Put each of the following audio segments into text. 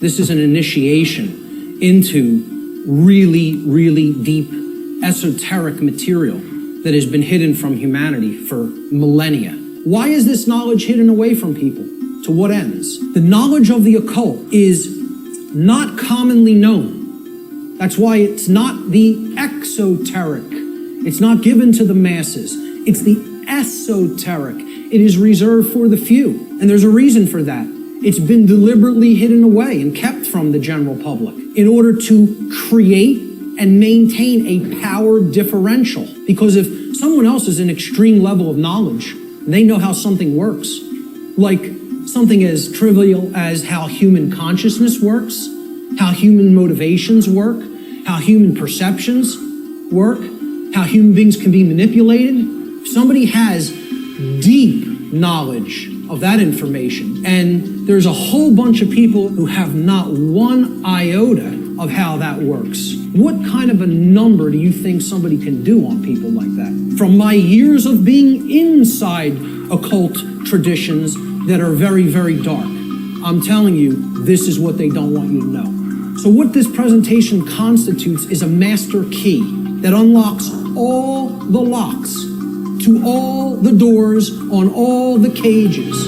This is an initiation into really, really deep esoteric material that has been hidden from humanity for millennia. Why is this knowledge hidden away from people? To what ends? The knowledge of the occult is not commonly known. That's why it's not the exoteric. It's not given to the masses. It's the esoteric. It is reserved for the few. And there's a reason for that. It's been deliberately hidden away and kept from the general public in order to create and maintain a power differential. Because if someone else is an extreme level of knowledge, they know how something works, like something as trivial as how human consciousness works, how human motivations work, how human perceptions work, how human beings can be manipulated. If somebody has deep knowledge of that information, and there's a whole bunch of people who have not one iota of how that works, what kind of a number do you think somebody can do on people like that? From my years of being inside occult traditions that are very, very dark, I'm telling you, this is what they don't want you to know. So what this presentation constitutes is a master key that unlocks all the locks to all the doors on all the cages.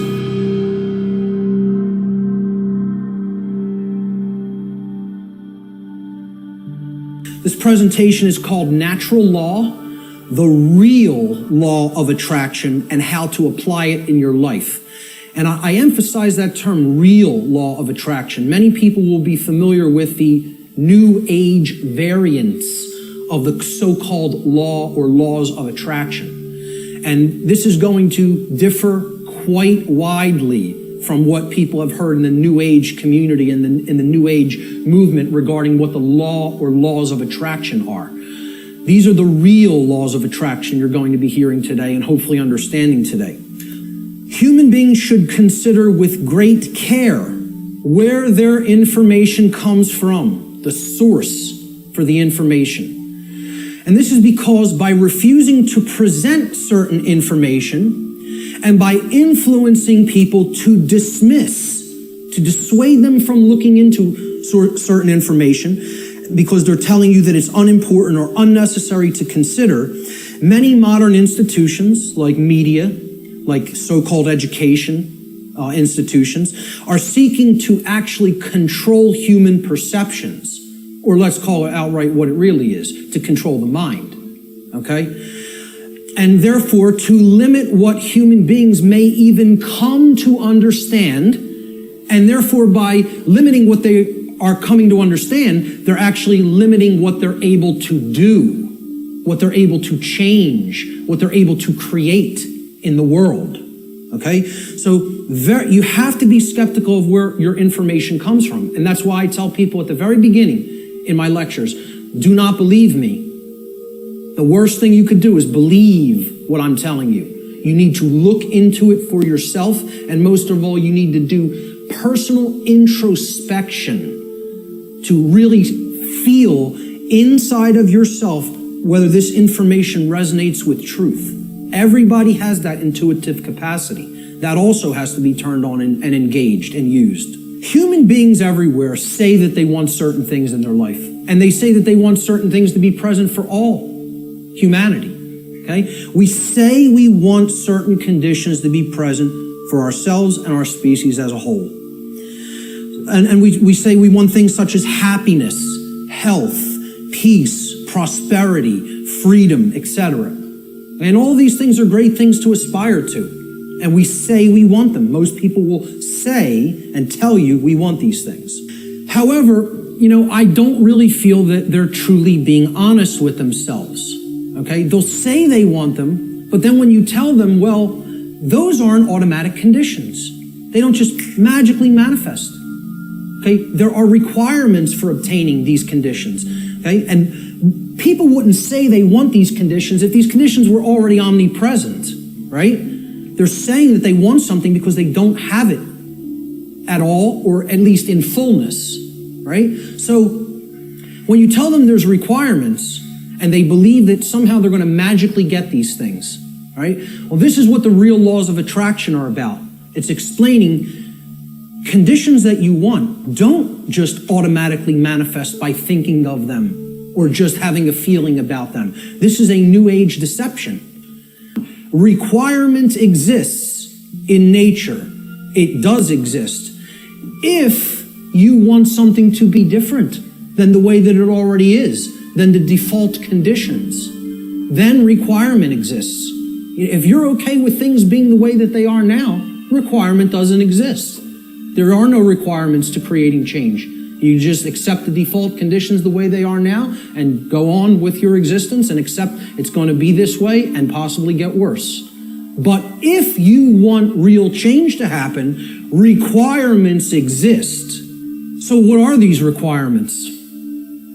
This presentation is called Natural Law, the Real Law of Attraction, and how to apply it in your life. And I emphasize that term, real law of attraction. Many people will be familiar with the New Age variants of the so-called law or laws of attraction. And this is going to differ quite widely from what people have heard in the New Age community and in the New Age movement regarding what the law or laws of attraction are. These are the real laws of attraction you're going to be hearing today and hopefully understanding today. Human beings should consider with great care where their information comes from, the source for the information. And this is because by refusing to present certain information and by influencing people to dismiss, to dissuade them from looking into certain information because they're telling you that it's unimportant or unnecessary to consider, many modern institutions like media, like so-called education institutions, are seeking to actually control human perceptions, or let's call it outright what it really is, to control the mind, okay? And therefore to limit what human beings may even come to understand, and therefore by limiting what they are coming to understand, they're actually limiting what they're able to do, what they're able to change, what they're able to create in the world, okay? So you have to be skeptical of where your information comes from. And that's why I tell people at the very beginning in my lectures, do not believe me. The worst thing you could do is believe what I'm telling you. You need to look into it for yourself, and most of all, you need to do personal introspection to really feel inside of yourself whether this information resonates with truth. Everybody has that intuitive capacity. That also has to be turned on and engaged and used. Human beings everywhere say that they want certain things in their life, and they say that they want certain things to be present for all humanity, okay? We say we want certain conditions to be present for ourselves and our species as a whole. And we say we want things such as happiness, health, peace, prosperity, freedom, etc. And all these things are great things to aspire to. And we say we want them. Most people will say and tell you we want these things. However, I don't really feel that they're truly being honest with themselves. Okay? They'll say they want them, but then when you tell them, well, those aren't automatic conditions. They don't just magically manifest. Okay? There are requirements for obtaining these conditions. Okay? And people wouldn't say they want these conditions if these conditions were already omnipresent, right? They're saying that they want something because they don't have it at all, or at least in fullness, right? So when you tell them there's requirements and they believe that somehow they're going to magically get these things, right? Well, this is what the real laws of attraction are about. It's explaining Conditions that you want don't just automatically manifest by thinking of them or just having a feeling about them. This is a new age deception. Requirement exists in nature. It does exist. If you want something to be different than the way that it already is, than the default conditions, then requirement exists. If you're okay with things being the way that they are now, requirement doesn't exist. There are no requirements to creating change. You just accept the default conditions the way they are now and go on with your existence and accept it's going to be this way and possibly get worse. But if you want real change to happen, requirements exist. So what are these requirements?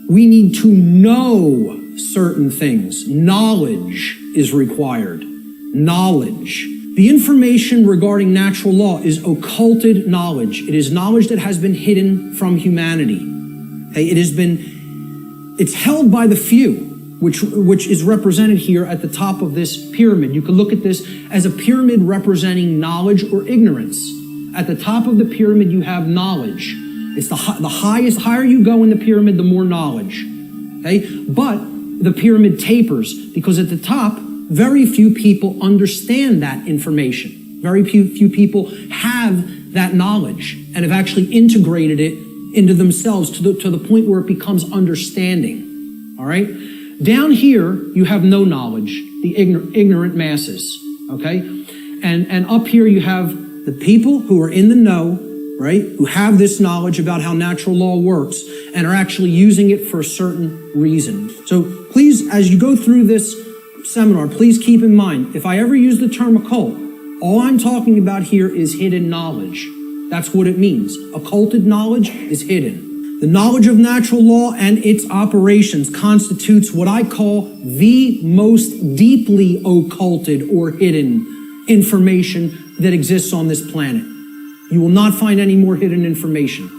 We need to know certain things. Knowledge is required. Knowledge. The information regarding natural law is occulted knowledge. It is knowledge that has been hidden from humanity. Okay? It's held by the few, which is represented here at the top of this pyramid. You can look at this as a pyramid representing knowledge or ignorance. At the top of the pyramid, you have knowledge. It's the higher you go in the pyramid, the more knowledge. Okay? But the pyramid tapers because at the top, very few people understand that information. Very few people have that knowledge and have actually integrated it into themselves to the point where it becomes understanding. All right? Down here, you have no knowledge, the ignorant masses. Okay? And up here, you have the people who are in the know, right? Who have this knowledge about how natural law works and are actually using it for a certain reason. So please, as you go through this seminar, please keep in mind, if I ever use the term occult, all I'm talking about here is hidden knowledge. That's what it means. Occulted knowledge is hidden. The knowledge of natural law and its operations constitutes what I call the most deeply occulted or hidden information that exists on this planet. You will not find any more hidden information.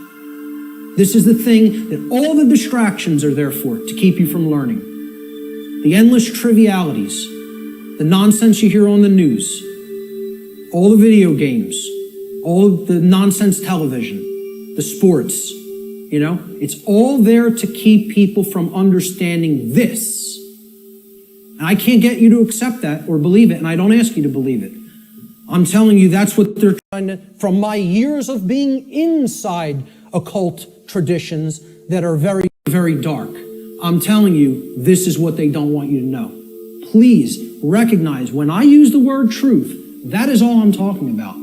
This is the thing that all the distractions are there for, to keep you from learning. The endless trivialities, the nonsense you hear on the news, all the video games, all the nonsense television, the sports, it's all there to keep people from understanding this. And I can't get you to accept that or believe it, and I don't ask you to believe it. I'm telling you that's what they're trying to, from my years of being inside occult traditions that are very, very dark. I'm telling you, this is what they don't want you to know. Please recognize when I use the word truth, that is all I'm talking about.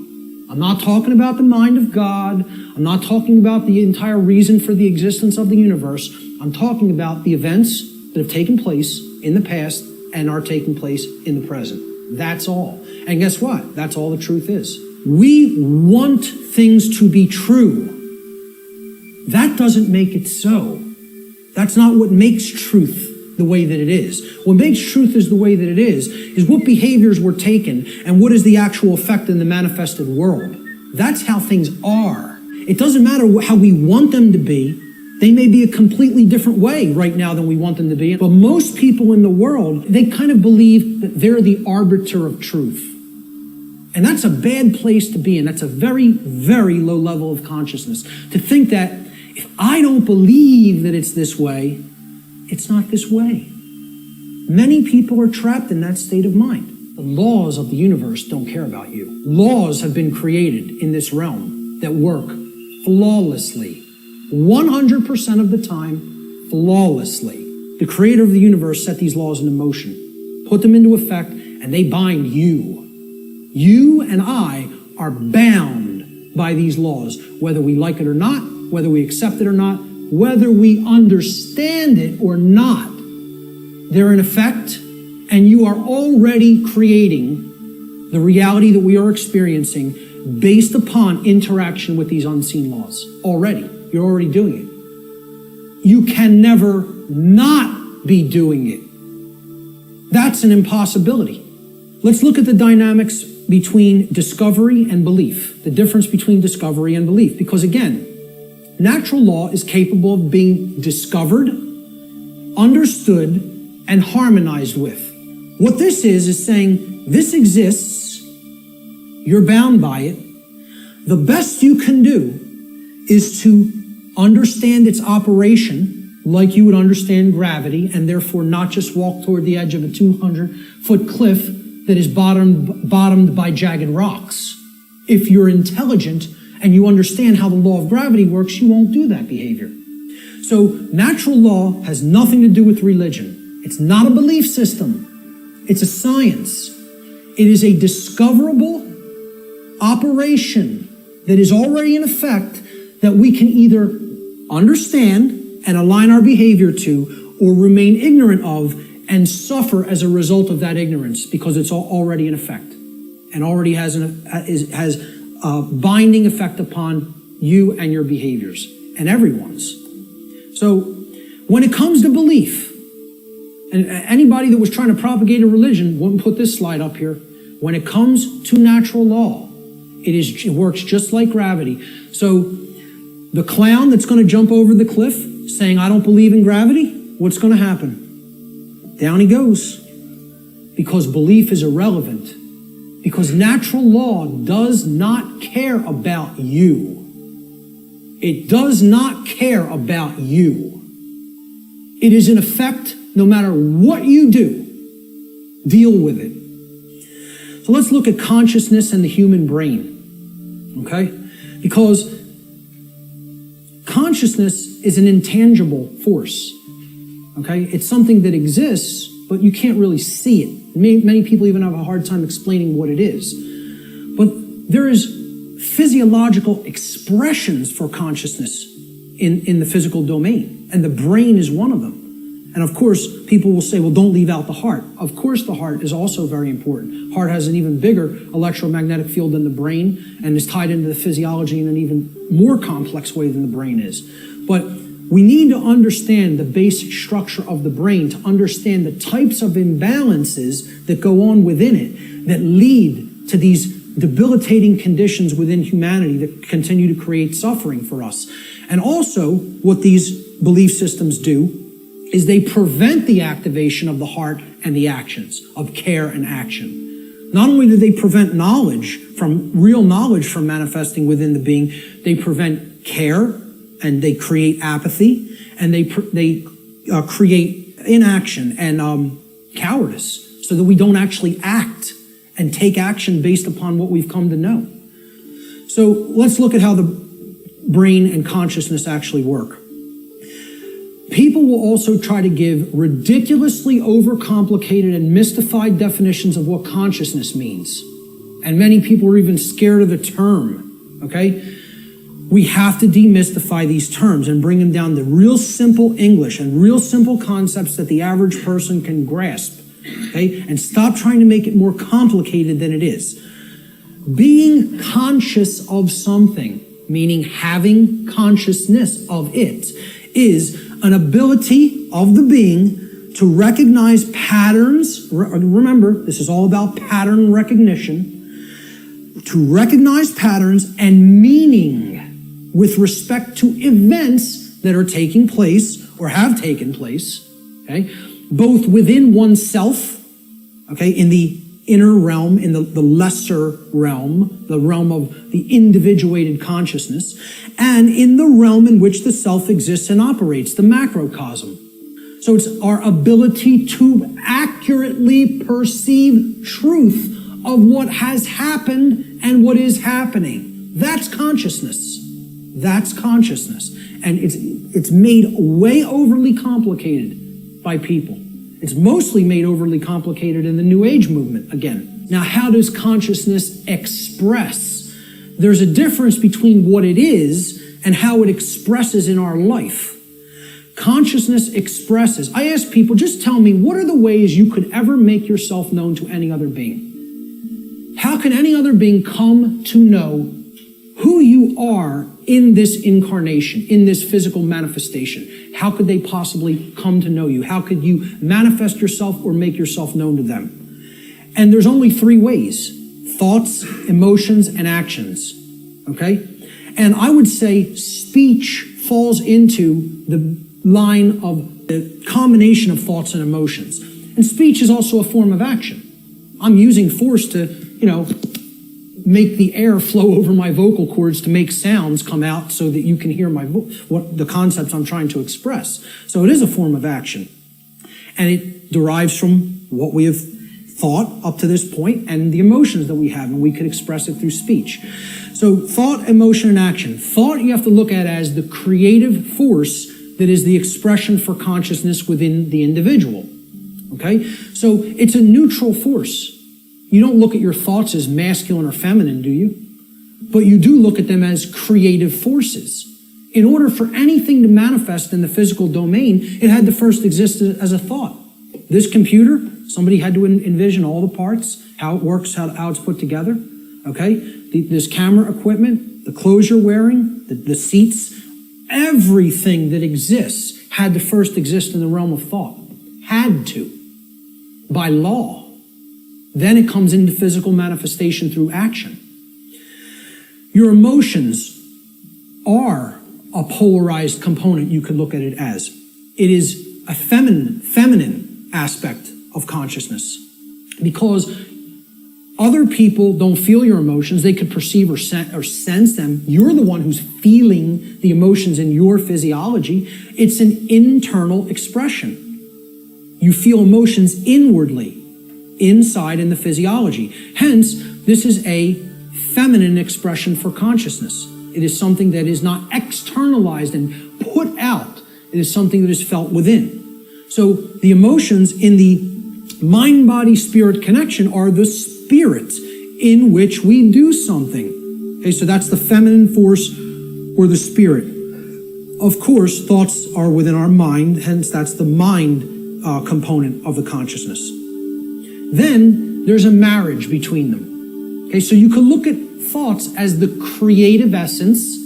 I'm not talking about the mind of God. I'm not talking about the entire reason for the existence of the universe. I'm talking about the events that have taken place in the past and are taking place in the present. That's all. And guess what? That's all the truth is. We want things to be true. That doesn't make it so. That's not what makes truth the way that it is. What makes truth is the way that it is what behaviors were taken and what is the actual effect in the manifested world. That's how things are. It doesn't matter how we want them to be. They may be a completely different way right now than we want them to be. But most people in the world, they kind of believe that they're the arbiter of truth. And that's a bad place to be in. That's a very, very low level of consciousness. To think that if I don't believe that it's this way, it's not this way. Many people are trapped in that state of mind. The laws of the universe don't care about you. Laws have been created in this realm that work flawlessly. 100% of the time, flawlessly. The creator of the universe set these laws into motion, put them into effect, and they bind you. You and I are bound by these laws, whether we like it or not, whether we accept it or not, whether we understand it or not. They're in effect, and you are already creating the reality that we are experiencing based upon interaction with these unseen laws. Already. You're already doing it. You can never not be doing it. That's an impossibility. Let's look at the dynamics between discovery and belief, the difference between discovery and belief. Because again, natural law is capable of being discovered, understood, and harmonized with. What this is saying, this exists, you're bound by it. The best you can do is to understand its operation like you would understand gravity, and therefore not just walk toward the edge of a 200-foot cliff that is bottomed by jagged rocks. If you're intelligent and you understand how the law of gravity works, you won't do that behavior. So natural law has nothing to do with religion. It's not a belief system. It's a science. It is a discoverable operation that is already in effect that we can either understand and align our behavior to, or remain ignorant of and suffer as a result of that ignorance, because it's already in effect and already has a binding effect upon you and your behaviors and everyone's. So when it comes to belief, and anybody that was trying to propagate a religion wouldn't put this slide up here. When it comes to natural law, it works just like gravity. So the clown that's going to jump over the cliff saying, I don't believe in gravity, what's going to happen? Down he goes. Because belief is irrelevant. Because natural law does not care about you. It does not care about you. It is in effect, no matter what you do, deal with it. So let's look at consciousness and the human brain, okay? Because consciousness is an intangible force, okay? It's something that exists, but you can't really see it. Many people even have a hard time explaining what it is. But there is physiological expressions for consciousness in the physical domain, and the brain is one of them. And of course, people will say, well, don't leave out the heart. Of course, the heart is also very important. Heart has an even bigger electromagnetic field than the brain and is tied into the physiology in an even more complex way than the brain is. But we need to understand the basic structure of the brain to understand the types of imbalances that go on within it that lead to these debilitating conditions within humanity that continue to create suffering for us. And also, what these belief systems do is they prevent the activation of the heart and the actions of care and action. Not only do they prevent real knowledge from manifesting within the being, they prevent care and they create apathy and they create inaction and cowardice so that we don't actually act and take action based upon what we've come to know. So let's look at how the brain and consciousness actually work. People will also try to give ridiculously overcomplicated and mystified definitions of what consciousness means. And many people are even scared of the term, okay? We have to demystify these terms and bring them down to real simple English and real simple concepts that the average person can grasp, okay? And stop trying to make it more complicated than it is. Being conscious of something, meaning having consciousness of it, is an ability of the being to recognize patterns. Remember, this is all about pattern recognition. To recognize patterns and meaning with respect to events that are taking place or have taken place, okay? Both within oneself, okay, in the inner realm, in the lesser realm, the realm of the individuated consciousness, and in the realm in which the self exists and operates, the macrocosm. So it's our ability to accurately perceive truth of what has happened and what is happening. That's consciousness. That's consciousness. And it's made way overly complicated by people. It's mostly made overly complicated in the New Age movement, again. Now, how does consciousness express? There's a difference between what it is and how it expresses in our life. Consciousness expresses. I ask people, just tell me, what are the ways you could ever make yourself known to any other being? How can any other being come to know who you are in this incarnation, in this physical manifestation? How could they possibly come to know you? How could you manifest yourself or make yourself known to them? And there's only three ways: thoughts, emotions, and actions, okay? And I would say speech falls into the line of the combination of thoughts and emotions. And speech is also a form of action. I'm using force to, make the air flow over my vocal cords to make sounds come out so that you can hear what the concepts I'm trying to express. So it is a form of action. And it derives from what we have thought up to this point and the emotions that we have, and we could express it through speech. So thought, emotion, and action. Thought you have to look at as the creative force that is the expression for consciousness within the individual. Okay? So it's a neutral force. You don't look at your thoughts as masculine or feminine, do you? But you do look at them as creative forces. In order for anything to manifest in the physical domain, it had to first exist as a thought. This computer, somebody had to envision all the parts, how it works, how it's put together. Okay? This camera equipment, the clothes you're wearing, the seats, everything that exists had to first exist in the realm of thought. Had to. By law. Then it comes into physical manifestation through action. Your emotions are a polarized component, you could look at it as. It is a feminine aspect of consciousness. Because other people don't feel your emotions, they could perceive or sense them. You're the one who's feeling the emotions in your physiology. It's an internal expression. You feel emotions inwardly, inside in the physiology. Hence, this is a feminine expression for consciousness. It is something that is not externalized and put out. It is something that is felt within. So the emotions in the mind-body-spirit connection are the spirit in which we do something. Okay, so that's the feminine force or the spirit. Of course, thoughts are within our mind, hence that's the mind component of the consciousness. Then there's a marriage between them. Okay, so you can look at thoughts as the creative essence,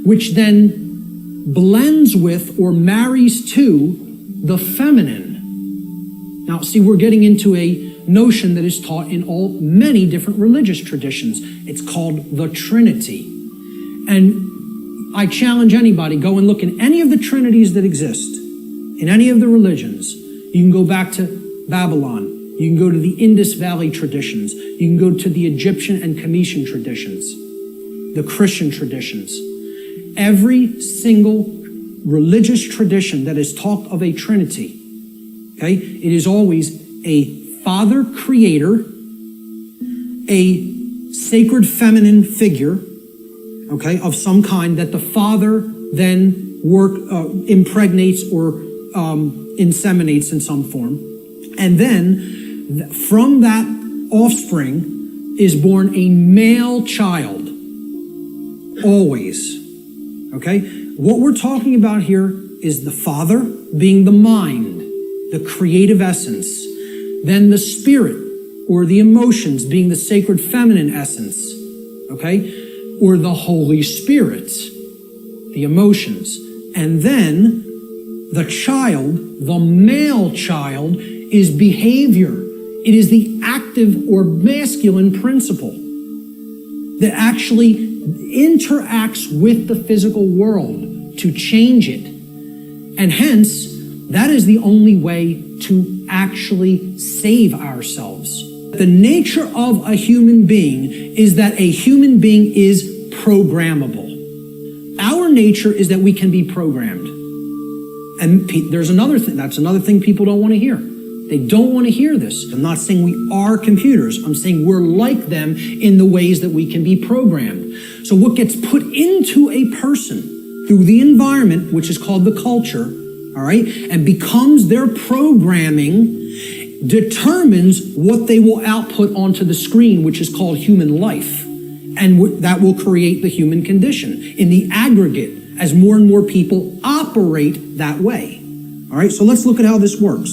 which then blends with or marries to the feminine. Now, see, we're getting into a notion that is taught in many different religious traditions. It's called the Trinity. And I challenge anybody, go and look in any of the trinities that exist, in any of the religions. You can go back to Babylon. You can go to the Indus Valley traditions. You can go to the Egyptian and Cometian traditions, the Christian traditions. Every single religious tradition that has talked of a Trinity, okay, it is always a Father Creator, a sacred feminine figure, okay, of some kind that the Father then impregnates or inseminates in some form. And then from that offspring is born a male child. Always. Okay? What we're talking about here is the Father being the mind, the creative essence. Then the spirit or the emotions being the sacred feminine essence. Okay? Or the Holy Spirit, the emotions. And then the child, the male child, is behavior. It is the active or masculine principle that actually interacts with the physical world to change it. And hence, that is the only way to actually save ourselves. The nature of a human being is that a human being is programmable. Our nature is that we can be programmed. And there's another thing, that's another thing people don't want to hear. They don't want to hear this. I'm not saying we are computers. I'm saying we're like them in the ways that we can be programmed. So what gets put into a person through the environment, which is called the culture, all right, and becomes their programming, determines what they will output onto the screen, which is called human life. And that will create the human condition in the aggregate as more and more people operate that way. All right, so let's look at how this works.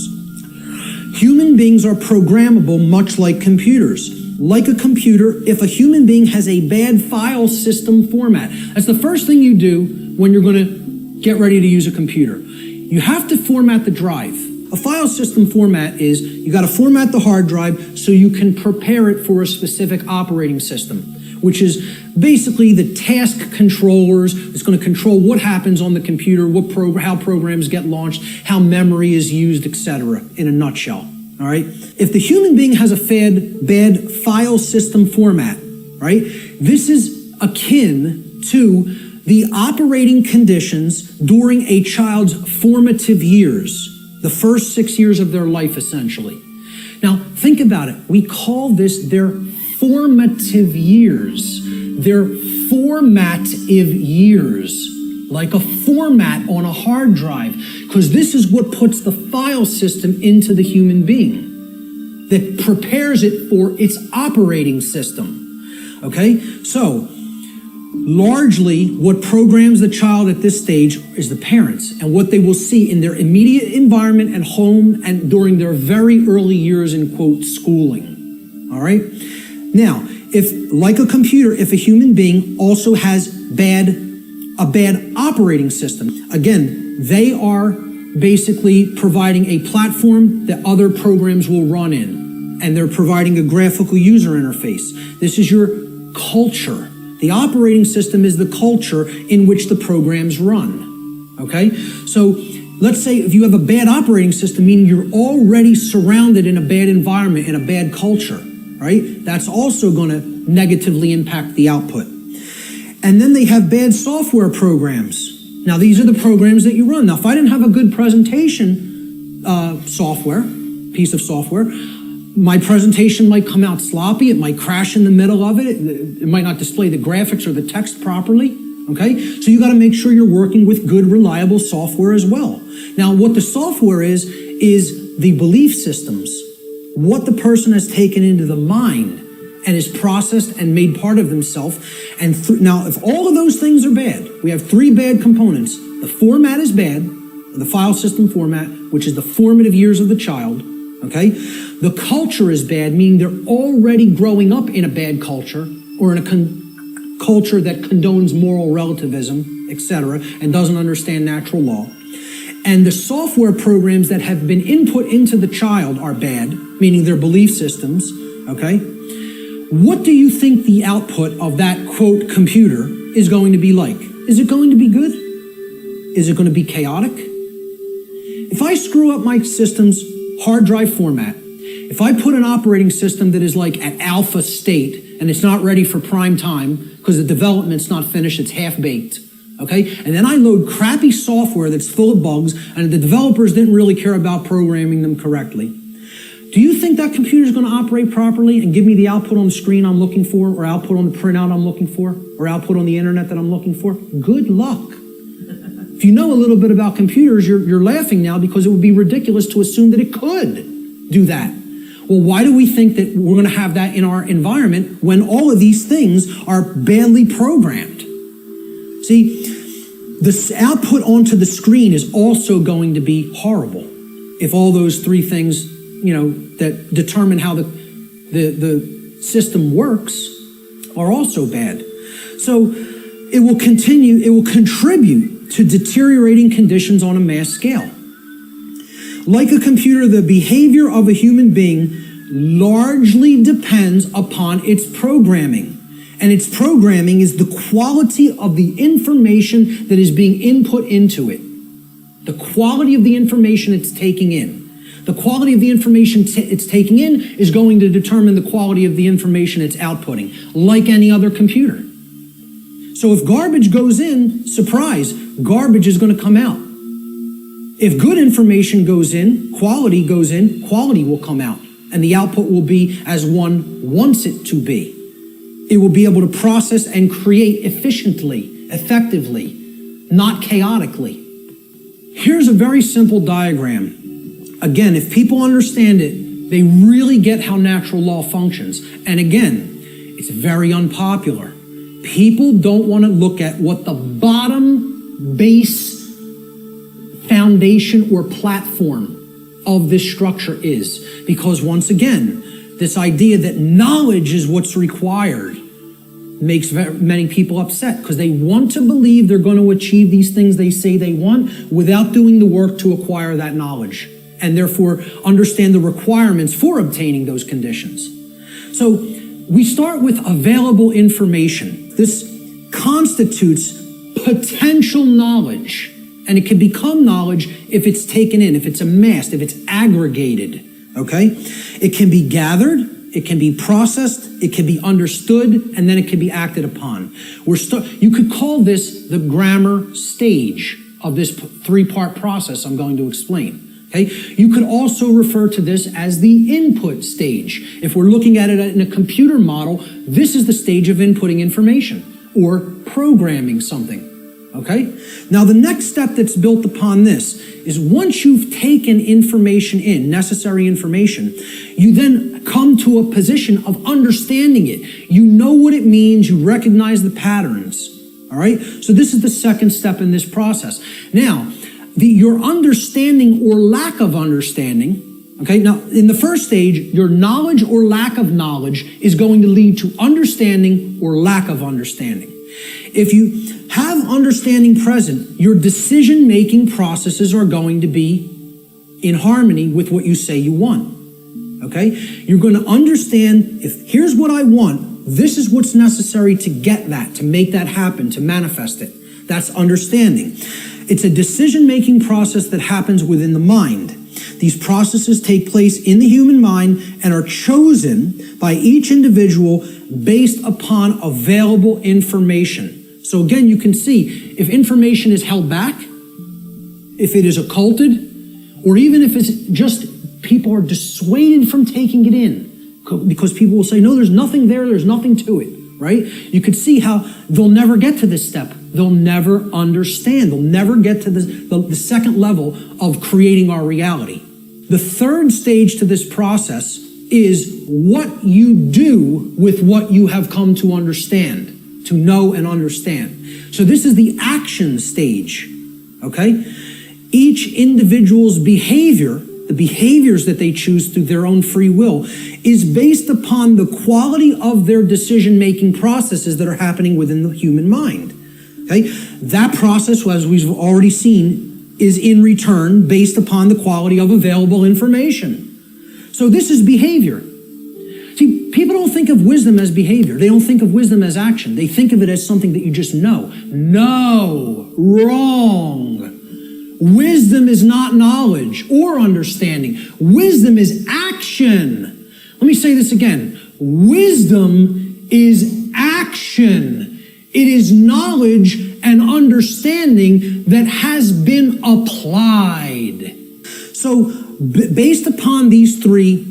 Human beings are programmable much like computers. Like a computer, if a human being has a bad file system format, that's the first thing you do when you're going to get ready to use a computer. You have to format the drive. A file system format is you got to format the hard drive so you can prepare it for a specific operating system, which is basically the task controllers. It's going to control what happens on the computer, how programs get launched, how memory is used, etc. in a nutshell. All right. If the human being has a bad file system format, right? This is akin to the operating conditions during a child's formative years, the first 6 years of their life, essentially. Now, think about it. We call this their formative years. Their formative years, like a format on a hard drive, because this is what puts the file system into the human being, that prepares it for its operating system. Okay? So, largely, what programs the child at this stage is the parents and what they will see in their immediate environment and home and during their very early years in, quote, schooling. All right? Now, if, like a computer, if a human being also has a bad operating system, again, they are basically providing a platform that other programs will run in, and they're providing a graphical user interface. This is your culture. The operating system is the culture in which the programs run, okay? So let's say if you have a bad operating system, meaning you're already surrounded in a bad environment, in a bad culture, right? That's also going to negatively impact the output. And then they have bad software programs. Now, these are the programs that you run. Now, if I didn't have a good presentation piece of software, my presentation might come out sloppy. It might crash in the middle of it. It might not display the graphics or the text properly. Okay? So you got to make sure you're working with good, reliable software as well. Now, what the software is the belief systems, what the person has taken into the mind and is processed and made part of themselves. And now, if all of those things are bad, we have three bad components. The format is bad, the file system format, which is the formative years of the child. Okay? The culture is bad, meaning they're already growing up in a bad culture or in a culture that condones moral relativism, etc., and doesn't understand natural law. And the software programs that have been input into the child are bad, meaning their belief systems. Okay? What do you think the output of that, quote, computer is going to be like? Is it going to be good? Is it going to be chaotic? If I screw up my system's hard drive format, if I put an operating system that is like at alpha state and it's not ready for prime time because the development's not finished, it's half-baked, okay? And then I load crappy software that's full of bugs and the developers didn't really care about programming them correctly. Do you think that computer is going to operate properly and give me the output on the screen I'm looking for, or output on the printout I'm looking for, or output on the internet that I'm looking for? Good luck. If you know a little bit about computers, you're laughing now because it would be ridiculous to assume that it could do that. Well, why do we think that we're going to have that in our environment when all of these things are badly programmed? See, the output onto the screen is also going to be horrible if all those three things, that determine how the system works are also bad. So it will contribute to deteriorating conditions on a mass scale. Like a computer, the behavior of a human being largely depends upon its programming. And its programming is the quality of the information that is being input into it. The quality of the information it's taking in. The quality of the information it's taking in is going to determine the quality of the information it's outputting, like any other computer. So if garbage goes in, surprise, garbage is going to come out. If good information goes in, quality will come out. And the output will be as one wants it to be. It will be able to process and create efficiently, effectively, not chaotically. Here's a very simple diagram. Again, if people understand it, they really get how natural law functions. And again, it's very unpopular. People don't want to look at what the bottom base foundation or platform of this structure is. Because once again, this idea that knowledge is what's required makes many people upset because they want to believe they're going to achieve these things they say they want without doing the work to acquire that knowledge, and therefore understand the requirements for obtaining those conditions. So we start with available information. This constitutes potential knowledge, and it can become knowledge if it's taken in, if it's amassed, if it's aggregated, okay? It can be gathered, it can be processed, it can be understood, and then it can be acted upon. You could call this the grammar stage of this three-part process I'm going to explain. Okay? You could also refer to this as the input stage. If we're looking at it in a computer model, this is the stage of inputting information or programming something. Okay? Now, the next step that's built upon this is once you've taken information in, necessary information, you then come to a position of understanding it. You know what it means, you recognize the patterns. All right? So this is the second step in this process. Now, your understanding or lack of understanding, okay, now in the first stage, your knowledge or lack of knowledge is going to lead to understanding or lack of understanding. If you have understanding present, your decision-making processes are going to be in harmony with what you say you want, okay? You're going to understand, if here's what I want, this is what's necessary to get that, to make that happen, to manifest it. That's understanding. It's a decision-making process that happens within the mind. These processes take place in the human mind and are chosen by each individual based upon available information. So again, you can see if information is held back, if it is occulted, or even if it's just people are dissuaded from taking it in because people will say, no, there's nothing there, there's nothing to it, right? You could see how they'll never get to this step. They'll never understand. They'll never get to the second level of creating our reality. The third stage to this process is what you do with what you have come to understand, to know and understand. So this is the action stage, okay? Each individual's behavior, the behaviors that they choose through their own free will, is based upon the quality of their decision-making processes that are happening within the human mind. Okay? That process, as we've already seen, is in return based upon the quality of available information. So this is behavior. See, people don't think of wisdom as behavior. They don't think of wisdom as action. They think of it as something that you just know. No, wrong. Wisdom is not knowledge or understanding. Wisdom is action. Let me say this again. Wisdom is action. It is knowledge and understanding that has been applied. So, based upon these three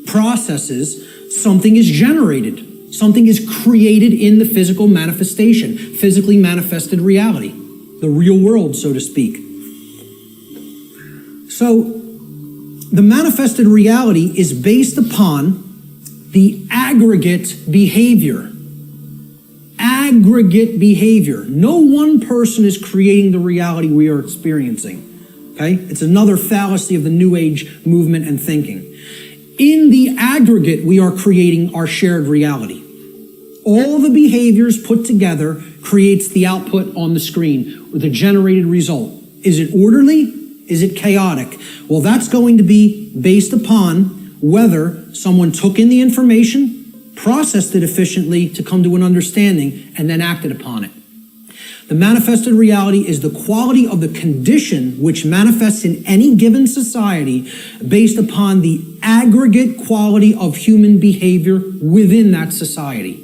processes, something is generated. Something is created in the physical manifestation, physically manifested reality, the real world, so to speak. So, the manifested reality is based upon the aggregate behavior. Aggregate behavior. No one person is creating the reality we are experiencing. Okay? It's another fallacy of the New Age movement and thinking. In the aggregate, we are creating our shared reality. All the behaviors put together creates the output on the screen with a generated result. Is it orderly? Is it chaotic? Well, that's going to be based upon whether someone took in the information, processed it efficiently to come to an understanding, and then acted upon it. The manifested reality is the quality of the condition which manifests in any given society based upon the aggregate quality of human behavior within that society.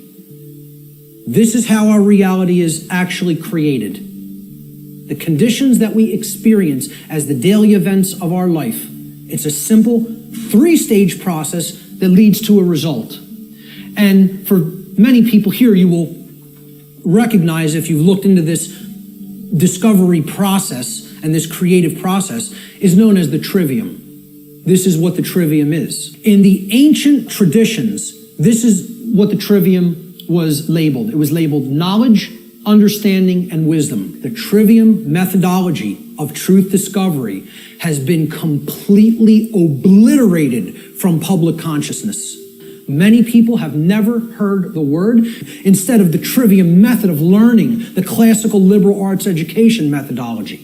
This is how our reality is actually created. The conditions that we experience as the daily events of our life. It's a simple three-stage process that leads to a result. And for many people here, you will recognize, if you've looked into this discovery process and this creative process, is known as the trivium. This is what the trivium is. In the ancient traditions, this is what the trivium was labeled. It was labeled knowledge, understanding, and wisdom. The trivium methodology of truth discovery has been completely obliterated from public consciousness. Many people have never heard the word. Instead of the trivium method of learning, the classical liberal arts education methodology,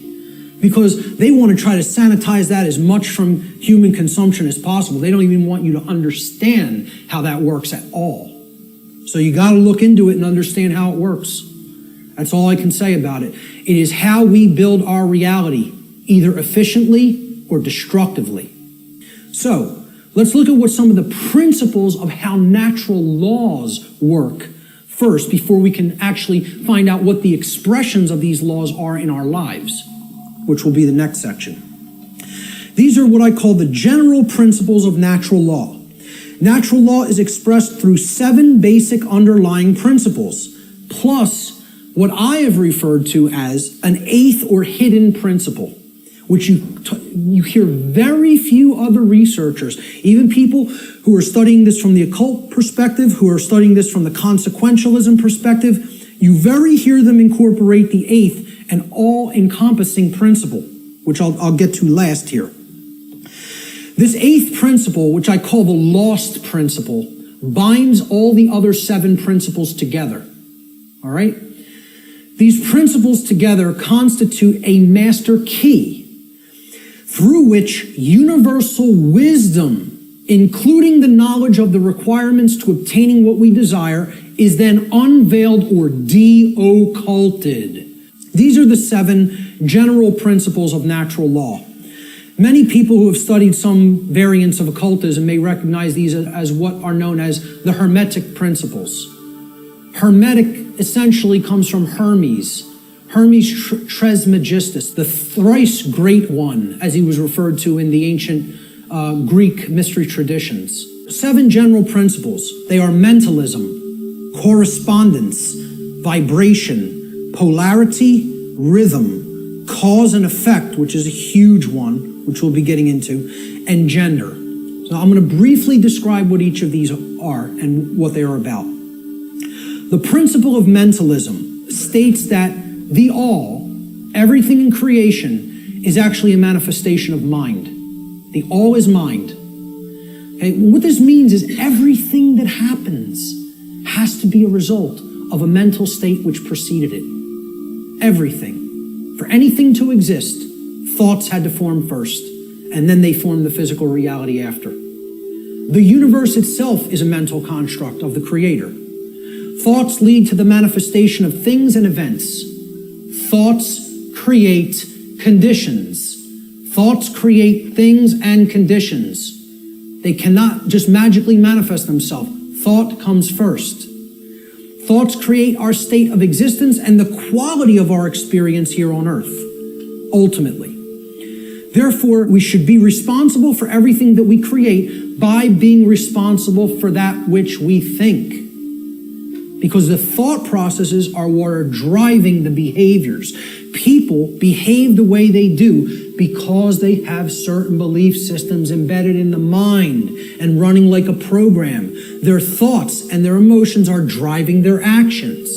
because they want to try to sanitize that as much from human consumption as possible. They don't even want you to understand how that works at all. So you got to look into it and understand how it works. That's all I can say about it. It is how we build our reality, either efficiently or destructively. So, Let's look at what some of the principles of how natural laws work first, before we can actually find out what the expressions of these laws are in our lives, which will be the next section. These are what I call the general principles of natural law. Natural law is expressed through 7 basic underlying principles, plus what I have referred to as an 8th or hidden principle, which you hear very few other researchers, even people who are studying this from the occult perspective, who are studying this from the consequentialism perspective, you very hear them incorporate the 8th and all-encompassing principle, which I'll get to last here. This 8th principle, which I call the lost principle, binds all the other 7 principles together. All right? These principles together constitute a master key through which universal wisdom, including the knowledge of the requirements to obtaining what we desire, is then unveiled or de-occulted. These are the 7 general principles of natural law. Many people who have studied some variants of occultism may recognize these as what are known as the Hermetic principles. Hermetic essentially comes from Hermes. Hermes Trismegistus, the thrice great one, as he was referred to in the ancient Greek mystery traditions. 7 general principles. They are mentalism, correspondence, vibration, polarity, rhythm, cause and effect, which is a huge one, which we'll be getting into, and gender. So I'm going to briefly describe what each of these are and what they are about. The principle of mentalism states that the all, everything in creation, is actually a manifestation of mind. The all is mind. Okay? What this means is everything that happens has to be a result of a mental state which preceded it. Everything. For anything to exist, thoughts had to form first, and then they formed the physical reality after. The universe itself is a mental construct of the Creator. Thoughts lead to the manifestation of things and events. Thoughts create conditions. Thoughts create things and conditions. They cannot just magically manifest themselves. Thought comes first. Thoughts create our state of existence and the quality of our experience here on earth, ultimately. Therefore, we should be responsible for everything that we create by being responsible for that which we think. Because the thought processes are what are driving the behaviors. People behave the way they do because they have certain belief systems embedded in the mind and running like a program. Their thoughts and their emotions are driving their actions.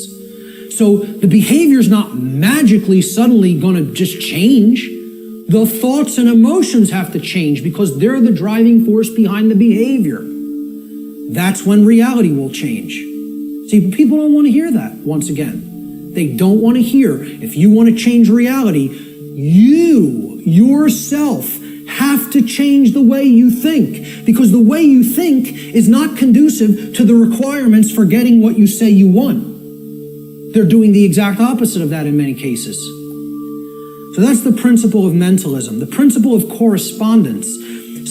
So the behavior is not magically suddenly going to just change. The thoughts and emotions have to change because they're the driving force behind the behavior. That's when reality will change. See, people don't want to hear that, once again. They don't want to hear, if you want to change reality, you, yourself, have to change the way you think. Because the way you think is not conducive to the requirements for getting what you say you want. They're doing the exact opposite of that in many cases. So that's the principle of mentalism. The principle of correspondence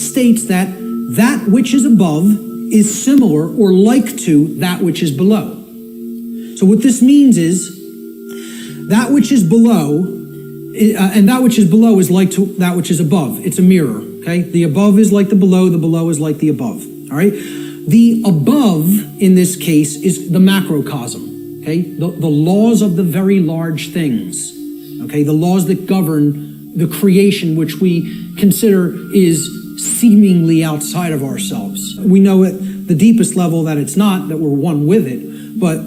states that that which is above is similar or like to that which is below. So what this means is that which is below, and that which is below is like to that which is above. It's a mirror, okay? The above is like the below is like the above, all right? The above, in this case, is the macrocosm, okay? The laws of the very large things, okay? The laws that govern the creation, which we consider is seemingly outside of ourselves. We know at the deepest level that it's not, that we're one with it, but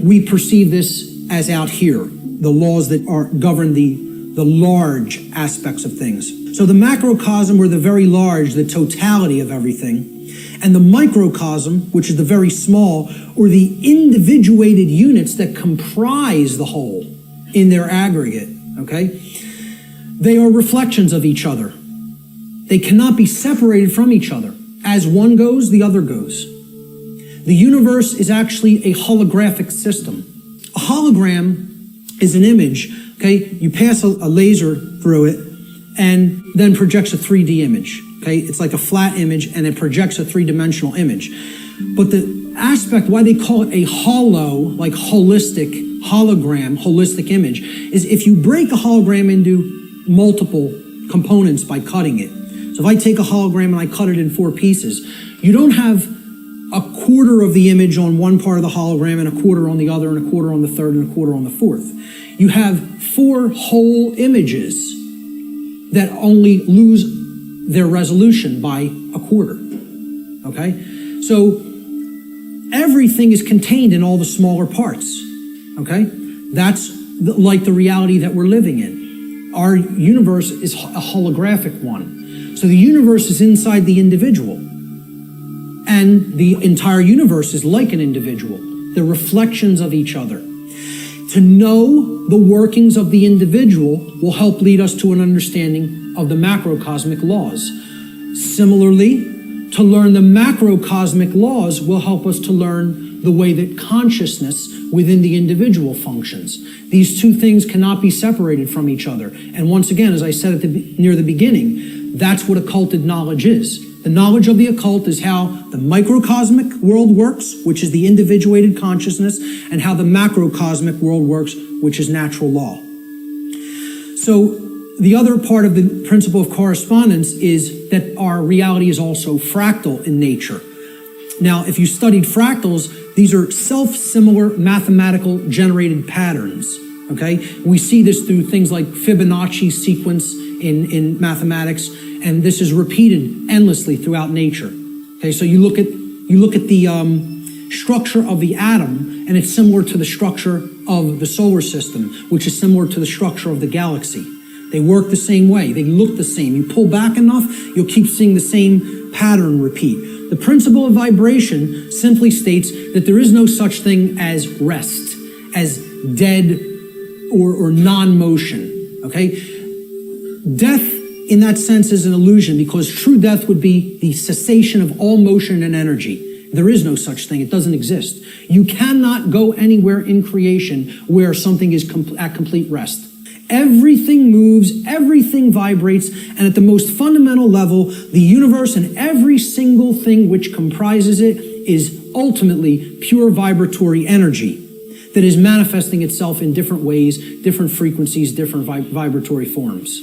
we perceive this as out here, the laws that govern the large aspects of things. So the macrocosm, or the very large, the totality of everything, and the microcosm, which is the very small, or the individuated units that comprise the whole in their aggregate, okay? They are reflections of each other. They cannot be separated from each other. As one goes, the other goes. The universe is actually a holographic system. A hologram is an image, okay? You pass a laser through it and then projects a 3D image. Okay, it's like a flat image and it projects a three-dimensional image. But the aspect why they call it a hollow, like holistic, hologram, holistic image, is if you break a hologram into multiple components by cutting it. So if I take a hologram and I cut it in 4 pieces, you don't have a quarter of the image on one part of the hologram and a quarter on the other and a quarter on the third and a quarter on the fourth. You have 4 whole images that only lose their resolution by a quarter, okay? So everything is contained in all the smaller parts, okay? That's like the reality that we're living in. Our universe is a holographic one. So the universe is inside the individual. And the entire universe is like an individual. They're reflections of each other. To know the workings of the individual will help lead us to an understanding of the macrocosmic laws. Similarly, to learn the macrocosmic laws will help us to learn the way that consciousness within the individual functions. These two things cannot be separated from each other. And once again, as I said near the beginning, that's what occulted knowledge is. The knowledge of the occult is how the microcosmic world works, which is the individuated consciousness, and how the macrocosmic world works, which is natural law. So the other part of the principle of correspondence is that our reality is also fractal in nature. Now, if you studied fractals, these are self-similar mathematical generated patterns, okay? We see this through things like Fibonacci sequence in mathematics, and this is repeated endlessly throughout nature. Okay, so you look at the structure of the atom, and it's similar to the structure of the solar system, which is similar to the structure of the galaxy. They work the same way. They look the same. You pull back enough, you'll keep seeing the same pattern repeat. The principle of vibration simply states that there is no such thing as rest, as dead or non-motion. Okay, death in that sense is an illusion, because true death would be the cessation of all motion and energy. There is no such thing. It doesn't exist. You cannot go anywhere in creation where something is at complete rest. Everything moves, everything vibrates, and at the most fundamental level, the universe and every single thing which comprises it is ultimately pure vibratory energy that is manifesting itself in different ways, different frequencies, different vibratory forms.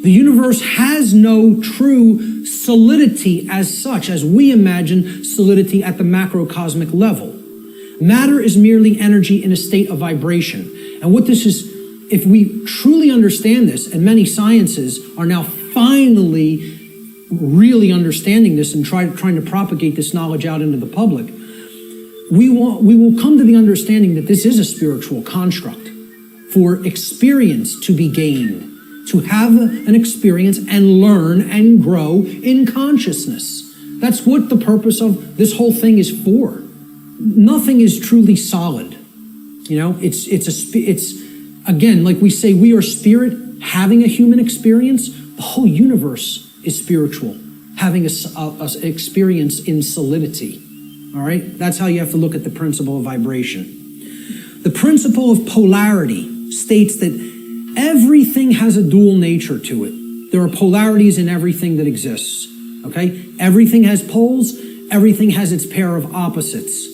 The universe has no true solidity as such, as we imagine solidity at the macrocosmic level. Matter is merely energy in a state of vibration. And what this is, if we truly understand this, and many sciences are now finally really understanding this and trying to propagate this knowledge out into the public, we will come to the understanding that this is a spiritual construct for experience to be gained, to have an experience and learn and grow in consciousness. That's what the purpose of this whole thing is for. Nothing is truly solid. You know, it's again, like we say, we are spirit having a human experience. The whole universe is spiritual, having a experience in solidity. All right? That's how you have to look at the principle of vibration. The principle of polarity states that everything has a dual nature to it. There are polarities in everything that exists, okay? Everything has poles, everything has its pair of opposites.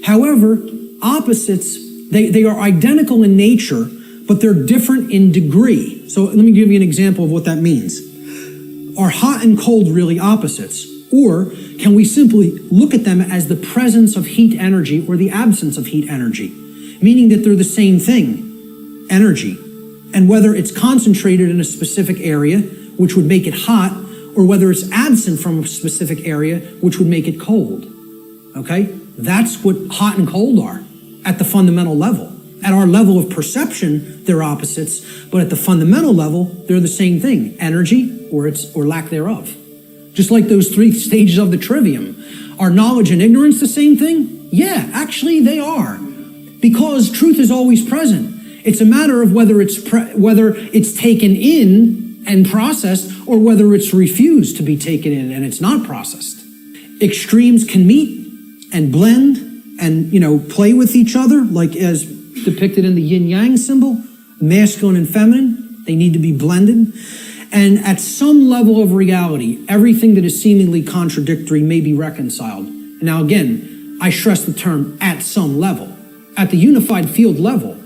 However, opposites, they are identical in nature, but they're different in degree. So let me give you an example of what that means. Are hot and cold really opposites? Or can we simply look at them as the presence of heat energy or the absence of heat energy? Meaning that they're the same thing, energy. And whether it's concentrated in a specific area, which would make it hot, or whether it's absent from a specific area, which would make it cold. Okay? That's what hot and cold are at the fundamental level. At our level of perception, they're opposites, but at the fundamental level, they're the same thing, energy or lack thereof. Just like those 3 stages of the trivium. Are knowledge and ignorance the same thing? Yeah, actually they are. Because truth is always present. It's a matter of whether it's taken in and processed, or whether it's refused to be taken in and it's not processed. Extremes can meet and blend and, play with each other, like as depicted in the yin-yang symbol, masculine and feminine. They need to be blended. And at some level of reality, everything that is seemingly contradictory may be reconciled. Now again, I stress the term at some level. At the unified field level,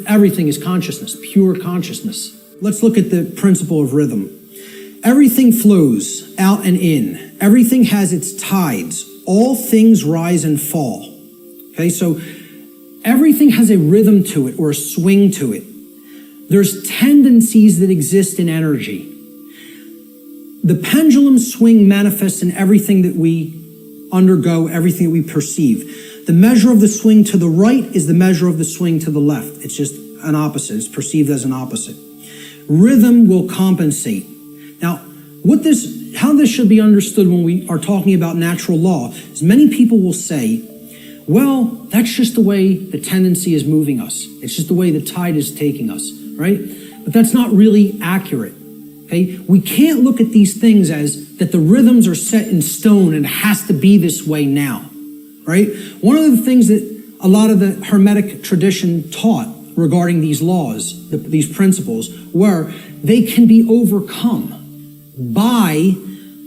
everything is consciousness, pure consciousness. Let's look at the principle of rhythm. Everything flows out and in. Everything has its tides. All things rise and fall. Okay, so everything has a rhythm to it or a swing to it. There's tendencies that exist in energy. The pendulum swing manifests in everything that we undergo, everything that we perceive. The measure of the swing to the right is the measure of the swing to the left. It's just an opposite. It's perceived as an opposite. Rhythm will compensate. Now, how this should be understood when we are talking about natural law is many people will say, well, that's just the way the tendency is moving us. It's just the way the tide is taking us, right? But that's not really accurate, okay? We can't look at these things as that the rhythms are set in stone and it has to be this way now, right? One of the things that a lot of the Hermetic tradition taught regarding these laws, these principles, were they can be overcome by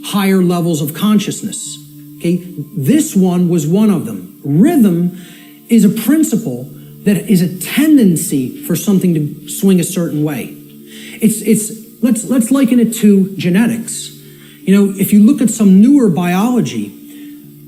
higher levels of consciousness. Okay, this one was one of them. Rhythm is a principle that is a tendency for something to swing a certain way. Let's liken it to genetics. You know, if you look at some newer biology,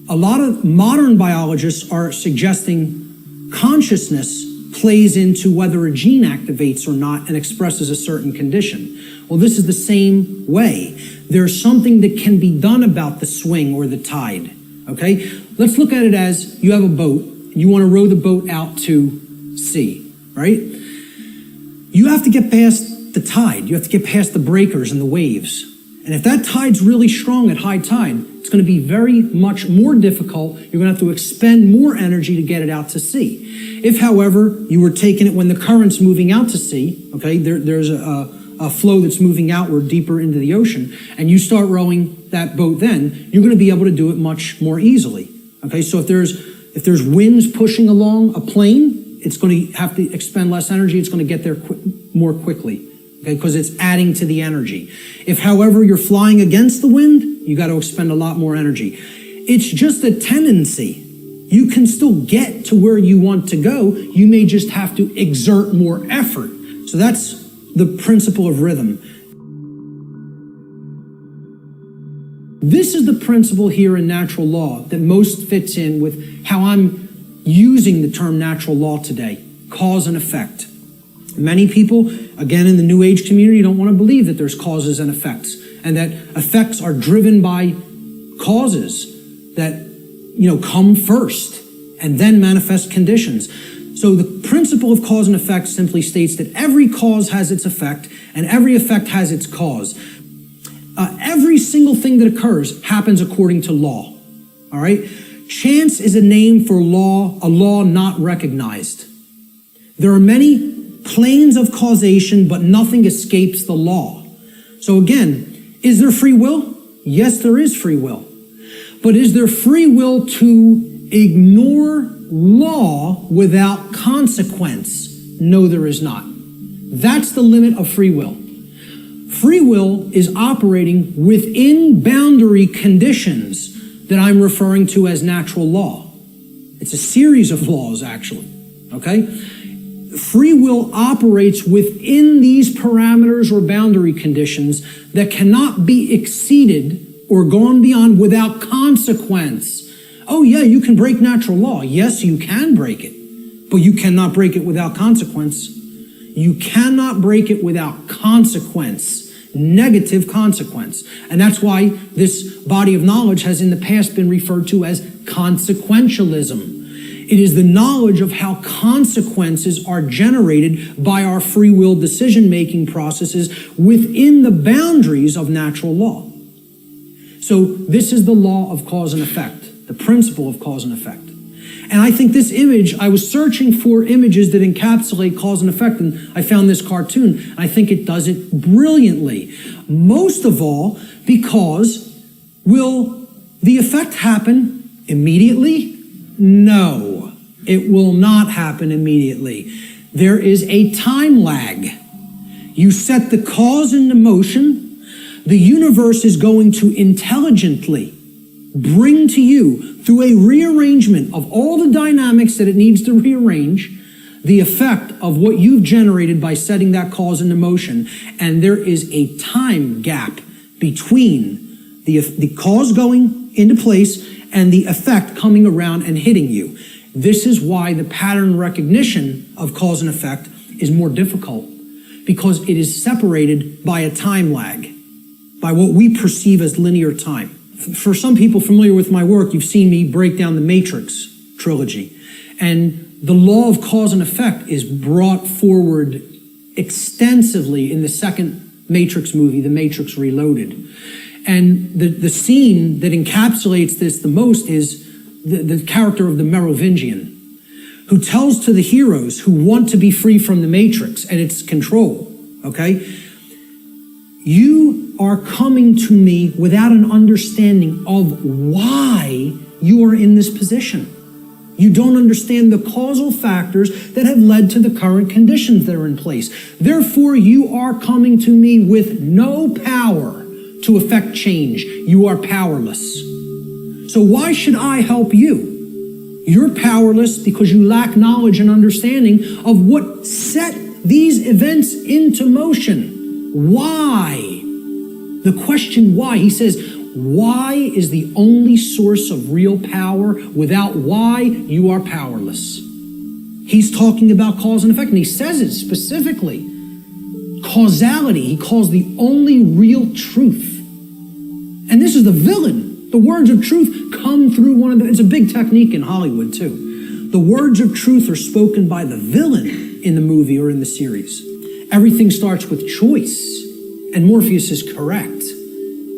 a lot of modern biologists are suggesting consciousness plays into whether a gene activates or not and expresses a certain condition. Well, this is the same way. There's something that can be done about the swing or the tide, okay? Let's look at it as you have a boat, and you want to row the boat out to sea, right? You have to get past the tide. You have to get past the breakers and the waves. And if that tide's really strong at high tide, it's going to be very much more difficult. You're going to have to expend more energy to get it out to sea. If, however, you were taking it when the current's moving out to sea, okay, there's a flow that's moving outward deeper into the ocean, and you start rowing that boat then, you're going to be able to do it much more easily. Okay, so if there's winds pushing along a plane, it's going to have to expend less energy. It's going to get there more quickly, okay, because it's adding to the energy. If, however, you're flying against the wind, you got to expend a lot more energy. It's just a tendency. You can still get to where you want to go. You may just have to exert more effort. So that's the principle of rhythm. This is the principle here in natural law that most fits in with how I'm using the term natural law today, cause and effect. Many people, again in the New Age community, don't want to believe that there's causes and effects, and that effects are driven by causes that, come first and then manifest conditions. So the principle of cause and effect simply states that every cause has its effect and every effect has its cause. Every single thing that occurs happens according to law, all right? Chance is a name for law, a law not recognized. There are many planes of causation, but nothing escapes the law. So again, is there free will? Yes, there is free will. But is there free will to ignore law without consequence? No, there is not. That's the limit of free will. Free will is operating within boundary conditions that I'm referring to as natural law. It's a series of laws, actually, okay? Free will operates within these parameters or boundary conditions that cannot be exceeded or gone beyond without consequence. Oh yeah, you can break natural law. Yes, you can break it, but you cannot break it without consequence. You cannot break it without consequence, negative consequence. And that's why this body of knowledge has in the past been referred to as consequentialism. It is the knowledge of how consequences are generated by our free will decision-making processes within the boundaries of natural law. So this is the law of cause and effect, the principle of cause and effect. And I think this image, I was searching for images that encapsulate cause and effect, and I found this cartoon. I think it does it brilliantly. Most of all, because will the effect happen immediately? No, it will not happen immediately. There is a time lag. You set the cause into motion. The universe is going to intelligently bring to you, through a rearrangement of all the dynamics that it needs to rearrange, the effect of what you've generated by setting that cause into motion. And there is a time gap between the cause going into place and the effect coming around and hitting you. This is why the pattern recognition of cause and effect is more difficult, because it is separated by a time lag, by what we perceive as linear time. For some people familiar with my work, you've seen me break down the Matrix trilogy. And the law of cause and effect is brought forward extensively in the second Matrix movie, The Matrix Reloaded. And the scene that encapsulates this the most is the character of the Merovingian, who tells to the heroes who want to be free from the Matrix and its control, okay? You are coming to me without an understanding of why you are in this position. You don't understand the causal factors that have led to the current conditions that are in place. Therefore, you are coming to me with no power to affect change. You are powerless. So why should I help you? You're powerless because you lack knowledge and understanding of what set these events into motion. Why? The question why, he says, why is the only source of real power. Without why, you are powerless. He's talking about cause and effect, and he says it specifically. Causality, he calls the only real truth. And this is the villain. The words of truth come through it's a big technique in Hollywood too. The words of truth are spoken by the villain in the movie or in the series. Everything starts with choice, and Morpheus is correct.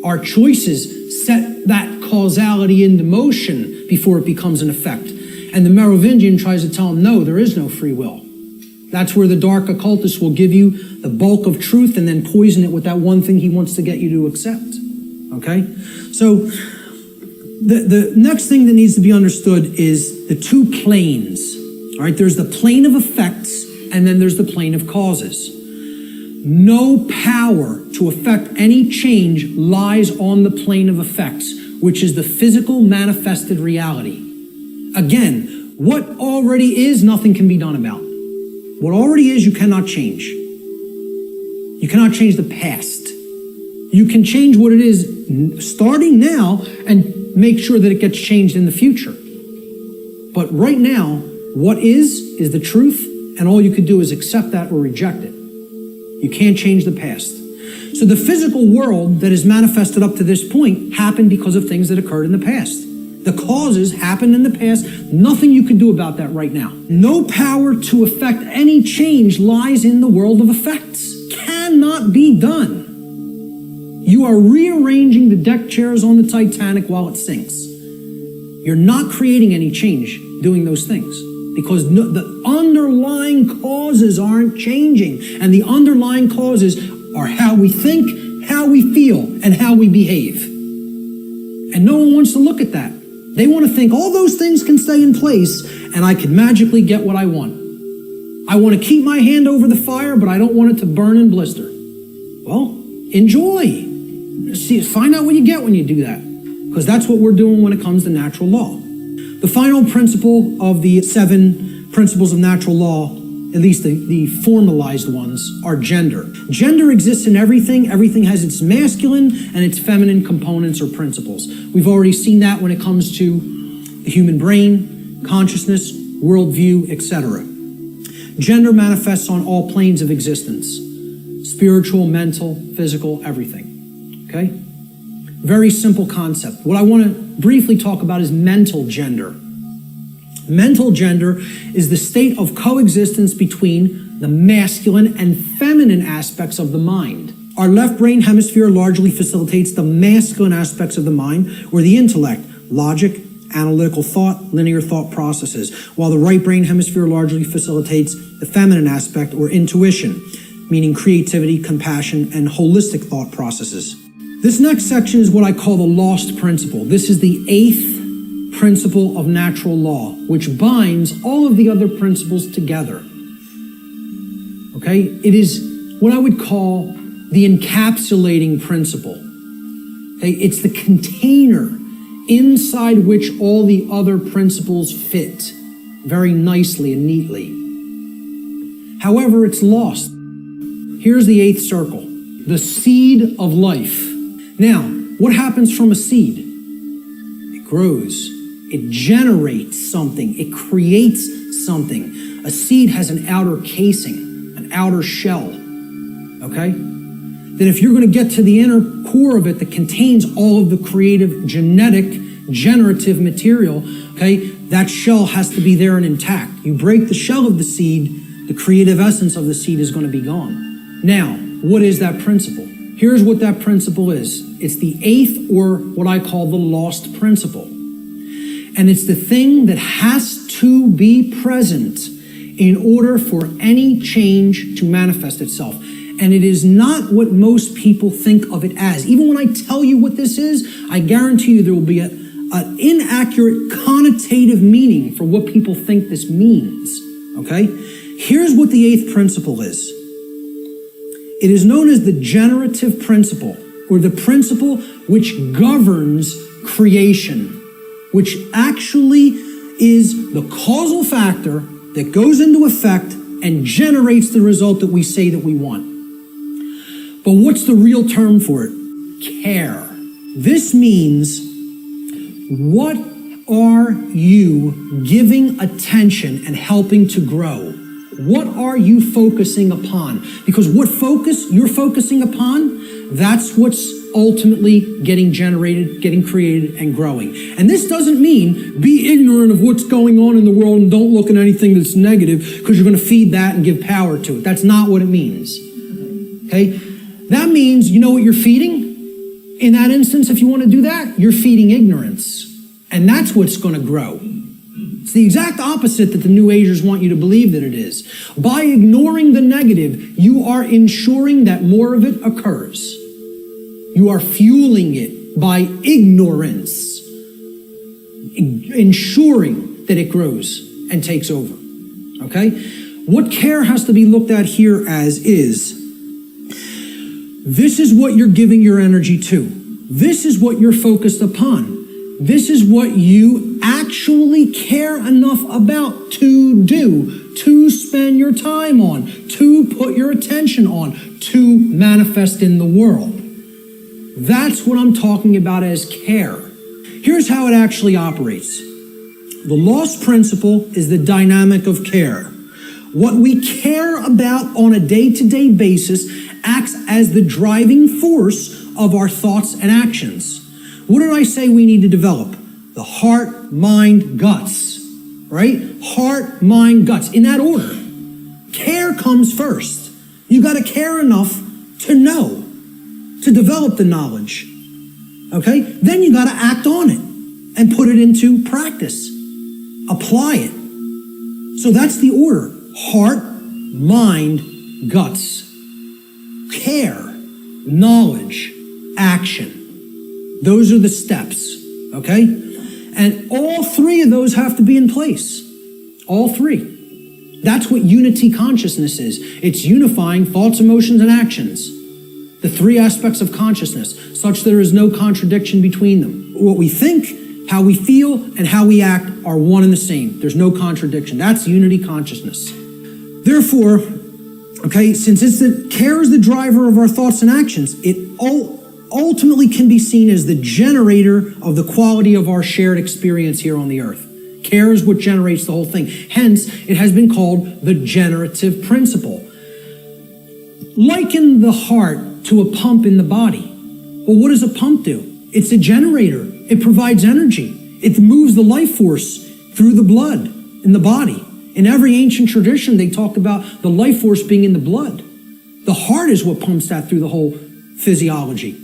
Our choices set that causality into motion before it becomes an effect. And the Merovingian tries to tell him, no, there is no free will. That's where the dark occultist will give you the bulk of truth and then poison it with that one thing he wants to get you to accept. Okay? So the next thing that needs to be understood is the two planes. All right? There's the plane of effects, and then there's the plane of causes. No power to affect any change lies on the plane of effects, which is the physical manifested reality. Again, what already is, nothing can be done about. What already is, you cannot change. You cannot change the past. You can change what it is starting now and make sure that it gets changed in the future. But right now, what is the truth, and all you could do is accept that or reject it. You can't change the past. So the physical world that is manifested up to this point happened because of things that occurred in the past. The causes happened in the past. Nothing you can do about that right now. No power to affect any change lies in the world of effects. Cannot be done. You are rearranging the deck chairs on the Titanic while it sinks. You're not creating any change doing those things, because the underlying causes aren't changing. And the underlying causes are how we think, how we feel, and how we behave. And no one wants to look at that. They want to think all those things can stay in place and I can magically get what I want. I want to keep my hand over the fire, but I don't want it to burn and blister. Well, enjoy. See, find out what you get when you do that, because that's what we're doing when it comes to natural law. The final principle of the 7 principles of natural law, at least the formalized ones, are gender. Gender exists in everything. Everything has its masculine and its feminine components or principles. We've already seen that when it comes to the human brain, consciousness, worldview, etc. Gender manifests on all planes of existence: spiritual, mental, physical, everything. Okay? Very simple concept. What I want to briefly talk about is mental gender. Mental gender is the state of coexistence between the masculine and feminine aspects of the mind. Our left brain hemisphere largely facilitates the masculine aspects of the mind, or the intellect, logic, analytical thought, linear thought processes, while the right brain hemisphere largely facilitates the feminine aspect, or intuition, meaning creativity, compassion, and holistic thought processes. This next section is what I call the lost principle. This is the 8th principle of natural law, which binds all of the other principles together. Okay? It is what I would call the encapsulating principle. Okay? It's the container inside which all the other principles fit very nicely and neatly. However, it's lost. Here's the 8th circle, the seed of life. Now, what happens from a seed? It grows. It generates something. It creates something. A seed has an outer casing, an outer shell, okay? Then if you're going to get to the inner core of it that contains all of the creative, genetic, generative material, okay, that shell has to be there and intact. You break the shell of the seed, the creative essence of the seed is going to be gone. Now, what is that principle? Here's what that principle is. It's the 8th, or what I call the lost principle. And it's the thing that has to be present in order for any change to manifest itself. And it is not what most people think of it as. Even when I tell you what this is, I guarantee you there will be an inaccurate connotative meaning for what people think this means, okay? Here's what the 8th principle is. It is known as the generative principle, or the principle which governs creation, which actually is the causal factor that goes into effect and generates the result that we say that we want. But what's the real term for it? Care. This means, what are you giving attention and helping to grow? What are you focusing upon? Because what focus you're focusing upon, that's what's ultimately getting generated, getting created, and growing. And this doesn't mean be ignorant of what's going on in the world and don't look at anything that's negative because you're going to feed that and give power to it. That's not what it means. Okay? That means, you know what you're feeding? In that instance, if you want to do that, you're feeding ignorance. And that's what's going to grow. It's the exact opposite that the New Agers want you to believe that it is. By ignoring the negative, you are ensuring that more of it occurs. You are fueling it by ignorance, ensuring that it grows and takes over. Okay? What care has to be looked at here as is, this is what you're giving your energy to. This is what you're focused upon. This is what you actually care enough about to do, to spend your time on, to put your attention on, to manifest in the world. That's what I'm talking about as care. Here's how it actually operates. The lost principle is the dynamic of care. What we care about on a day-to-day basis acts as the driving force of our thoughts and actions. What did I say we need to develop? The heart, mind, guts, right? Heart, mind, guts, in that order. Care comes first. You got to care enough to know, to develop the knowledge, okay? Then you got to act on it and put it into practice. Apply it. So that's the order. Heart, mind, guts. Care, knowledge, action. Those are the steps, okay? And all three of those have to be in place. All three. That's what unity consciousness is. It's unifying thoughts, emotions, and actions. The three aspects of consciousness, such there is no contradiction between them. What we think, how we feel, and how we act are one and the same. There's no contradiction. That's unity consciousness. Therefore, okay, since care is the driver of our thoughts and actions, it ultimately can be seen as the generator of the quality of our shared experience here on the earth. Care is what generates the whole thing. Hence, it has been called the generative principle. Liken the heart to a pump in the body. Well, what does a pump do? It's a generator. It provides energy. It moves the life force through the blood in the body. In every ancient tradition, they talked about the life force being in the blood. The heart is what pumps that through the whole physiology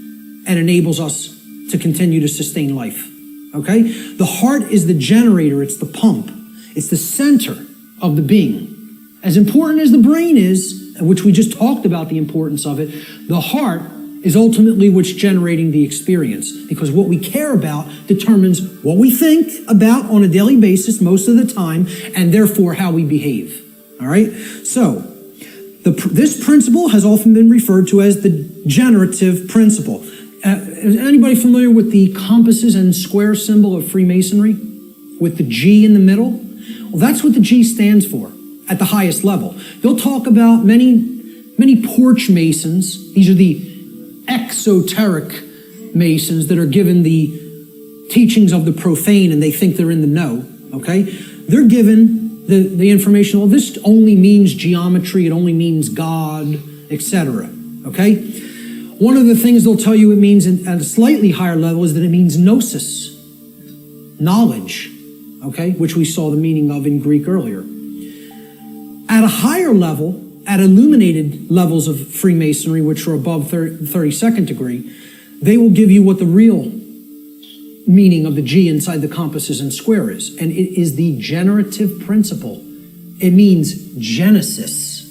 and enables us to continue to sustain life, okay? The heart is the generator, it's the pump. It's the center of the being. As important as the brain is, which we just talked about the importance of it, the heart is ultimately what's generating the experience, because what we care about determines what we think about on a daily basis most of the time, and therefore how we behave, all right? So, This principle has often been referred to as the generative principle. Is anybody familiar with the compasses and square symbol of Freemasonry? With the G in the middle? Well, that's what the G stands for at the highest level. They'll talk about many porch masons. These are the exoteric masons that are given the teachings of the profane and they think they're in the know, okay? They're given the information, well, this only means geometry, it only means God, etc., okay? One of the things they'll tell you it means at a slightly higher level is that it means gnosis, knowledge, okay, which we saw the meaning of in Greek earlier. At a higher level, at illuminated levels of Freemasonry, which are above 32nd degree, they will give you what the real meaning of the G inside the compasses and square is, and it is the generative principle. It means Genesis,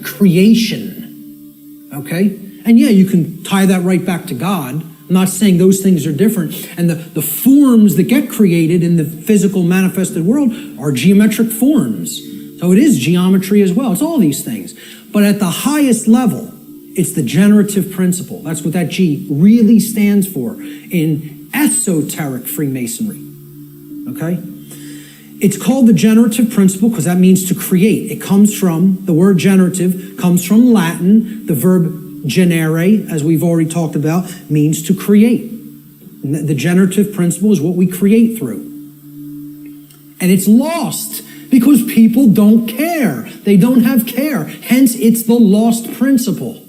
creation, okay? And yeah, you can tie that right back to God. I'm not saying those things are different. And the forms that get created in the physical manifested world are geometric forms. So it is geometry as well. It's all these things. But at the highest level, it's the generative principle. That's what that G really stands for in esoteric Freemasonry, okay? It's called the generative principle because that means to create. It comes from, the word generative comes from Latin. The verb genere, as we've already talked about, means to create. And the generative principle is what we create through. And it's lost because people don't care. They don't have care. Hence, it's the lost principle.